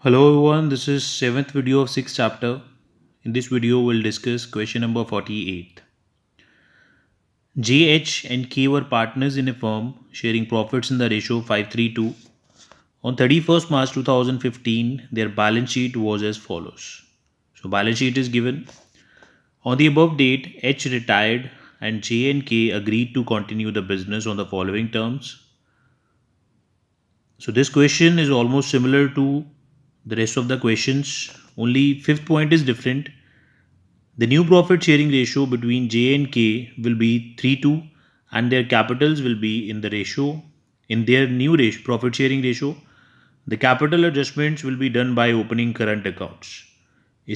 Hello everyone, this is 7th video of 6th chapter. In this video, we'll discuss question number 48. J, H and K were partners in a firm sharing profits in the ratio 5:3:2. On 31st March 2015, their balance sheet was as follows. So balance sheet is given. On the above date, H retired and J and K agreed to continue the business on the following terms. So this question is almost similar to the rest of the questions, only fifth point is different. The new profit sharing ratio between J and K will be 3:2 and their capitals will be in the ratio. In their new ratio, profit sharing ratio, the capital adjustments will be done by opening current accounts.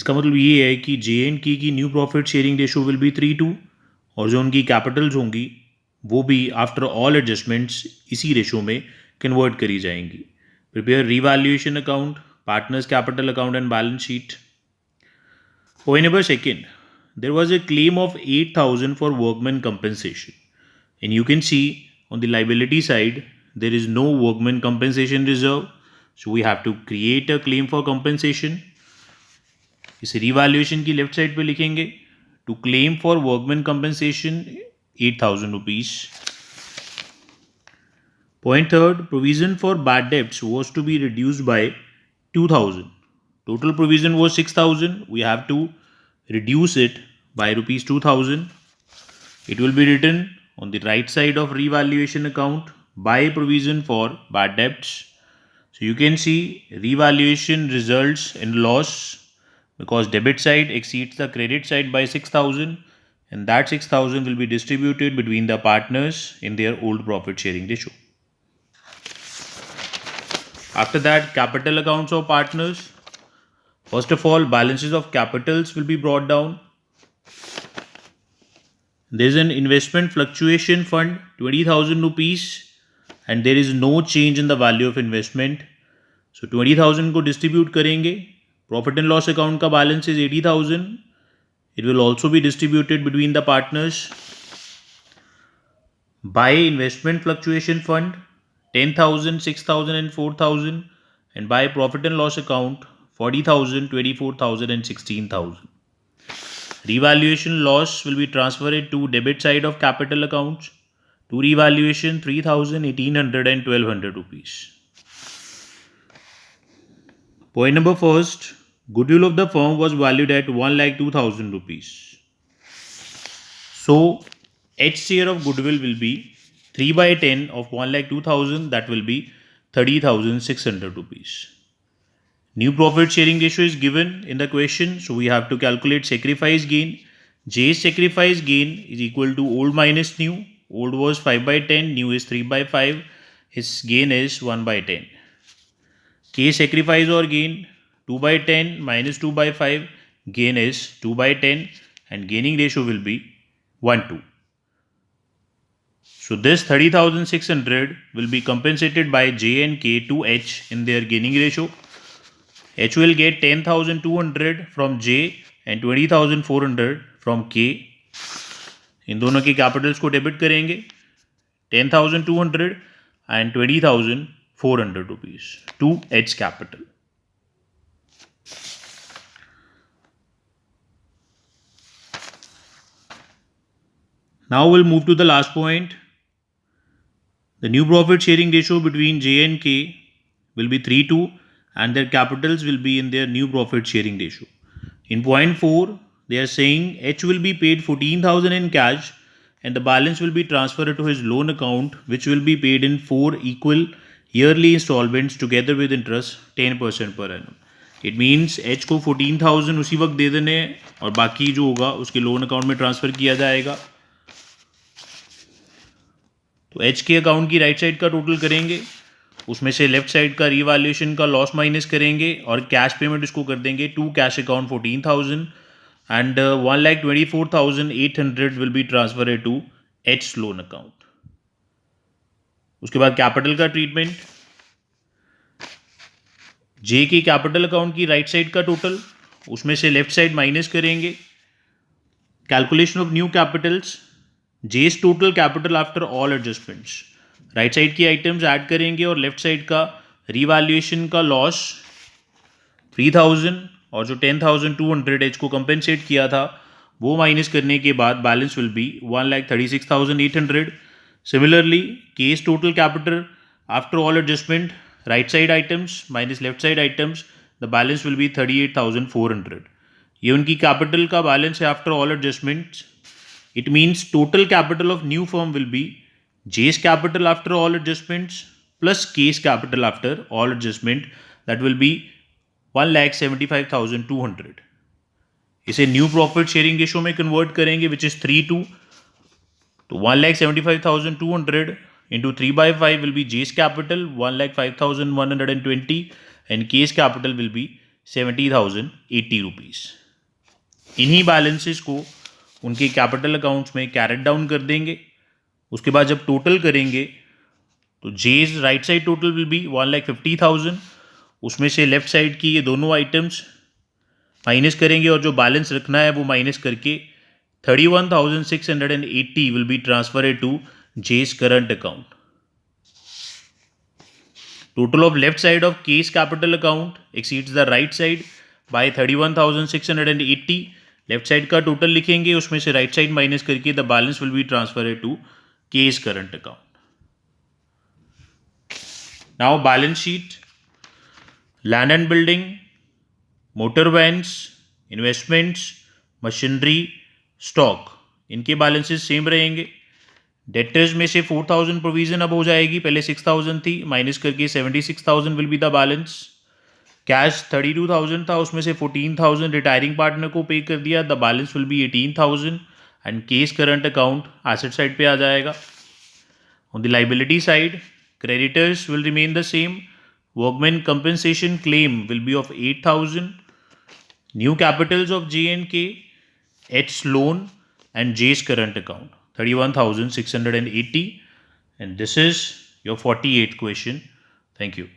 इसका मतलब ये है कि जे and के की new profit sharing ratio will be 3:2 और जो उनकी कैपिटल्स होंगी वो भी आफ्टर ऑल एडजस्टमेंट्स इसी रेशो में कन्वर्ट करी जाएंगी. Prepare revaluation account, partners capital account and balance sheet. Point number second, there was a claim of 8,000 for workman compensation. And you can see on the liability side, there is no workman compensation reserve. So we have to create a claim for compensation. इस revaluation की left side पे लिखेंगे to claim for workman compensation 8,000 rupees. Point third, provision for bad debts was to be reduced by 2,000. Total provision was 6,000. We have to reduce it by rupees 2,000. It will be written on the right side of revaluation account by provision for bad debts. So you can see revaluation results in loss because debit side exceeds the credit side by 6,000 and that 6,000 will be distributed between the partners in their old profit sharing ratio. After that, capital accounts of partners. First of all, balances of capitals will be brought down. There is an investment fluctuation fund 20,000 rupees and there is no change in the value of investment. So 20,000 को distribute करेंगे. Profit and loss account का balance is 80,000. It will also be distributed between the partners. By investment fluctuation fund 10,000, 6,000 and 4,000 and by profit and loss account 40,000, 24,000 and 16,000. Revaluation loss will be transferred to debit side of capital accounts. To revaluation 3,000, 1,800 and 1,200 rupees. Point number first, goodwill of the firm was valued at 1,02,000 rupees. So H share of goodwill will be 3 by 10 of 1,02,000, that will be 30,600 rupees. New profit sharing ratio is given in the question, so we have to calculate sacrifice gain. J's sacrifice gain is equal to old minus new. Old was 5 by 10, new is 3 by 5. His gain is 1 by 10. K sacrifice or gain 2 by 10 minus 2 by 5. Gain is 2 by 10 and gaining ratio will be 1:2. So this 30,600 will be compensated by J and K to H in their gaining ratio. H will get 10,200 from J and 20,400 from K. इन दोनों के Capitals को debit करेंगे 10,200 and 20,400 rupees to H capital. Now we'll move to the last point. The new profit sharing ratio between J and K will be 3:2 and their capitals will be in their new profit sharing ratio. In point 4, they are saying H will be paid 14,000 in cash and the balance will be transferred to his loan account which will be paid in 4 equal yearly installments together with interest 10% per annum. It means H को 14,000 उसी वक्त दे देने और बाकी जो होगा उसके loan account में ट्रांसफ़र किया जाएगा. तो H के अकाउंट की राइट साइड का टोटल करेंगे, उसमें से लेफ्ट साइड का रीवैल्यूएशन का लॉस माइनस करेंगे और कैश पेमेंट इसको कर देंगे to cash account 14,000 and 1,24,800 will be transfer to H loan account. उसके बाद कैपिटल का ट्रीटमेंट. जे की कैपिटल अकाउंट की राइट साइड का टोटल, उसमें से लेफ्ट साइड माइनस करेंगे. Calculation of new capitals, J's total capital after all adjustments. Right side की आइटम्स ऐड करेंगे और लेफ्ट साइड का रीवैल्यूएशन का लॉस 3000 और जो 10,200 एच को कंपेंसेट किया था वो माइनस करने के बाद balance will B 1,36,800. Similarly case total capital after all adjustment right side items minus left side items the balance will B 38,400. ये उनकी कैपिटल का बैलेंस है after all adjustments. It means total capital of new firm will be J's capital after all adjustments plus K's capital after all adjustment, that will be 1,75,200. इसे new profit sharing ratio में convert करेंगे which is 3:2. तो 1,75,200 into 3/5 will be J's capital 1,05,120 and K's capital will be 70,080 rupees. इन्हीं balances को उनके capital accounts में carried down कर देंगे. उसके बाद जब टोटल करेंगे तो J's right side total will be 1,50,000. उसमें से लेफ्ट साइड की ये दोनों आइटम्स माइनस करेंगे और जो बैलेंस रखना है वो माइनस करके 31,680 will be transferred to J's current account. Total of left side of K's capital account exceeds the right side by 31,680. Left side का टोटल लिखेंगे, उसमें से राइट साइड माइनस करके the balance will be transferred to K's current account. Now balance sheet, land and building, motor vans, investments, machinery, stock, इनके balances same रहेंगे. Debtors में से 4,000 provision अब हो जाएगी, पहले 6,000 थी, माइनस करके 76,000 will be the balance. Cash 32,000 था, उसमें से 14,000 रिटायरिंग पार्टनर को पे कर दिया, the balance will B 18,000 and case current account asset side पे आ जाएगा. On the liability side creditors will remain the same. Workman compensation claim will be of 8,000. New Capitals of J&K, H loan and J's current account 31,680. and this is your 48th question. Thank you.